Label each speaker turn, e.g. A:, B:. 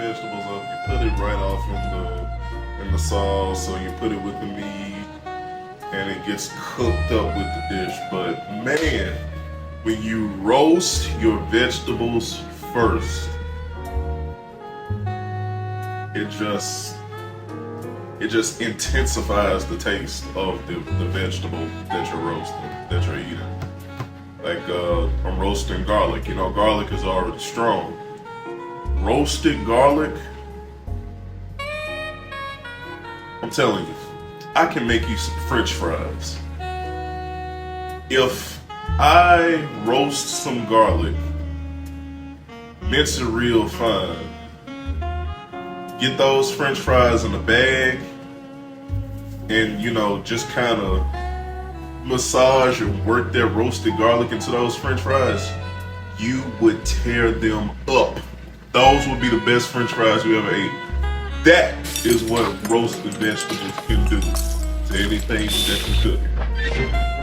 A: vegetables up, you put it right off in the sauce, or you put it with the meat, and it gets cooked up with the dish. But man, when you roast your vegetables first, it just intensifies the taste of the vegetable that you're roasting, that you're eating. Like I'm roasting garlic. You know, garlic is already strong. Roasted garlic, I'm telling you, I can make you some French fries. If I roast some garlic, mince it real fine, get those French fries in a bag, and you know, just kind of massage and work that roasted garlic into those French fries, you would tear them up. Those would be the best French fries you ever ate. That is what roasted vegetables can do to anything that you're cooking.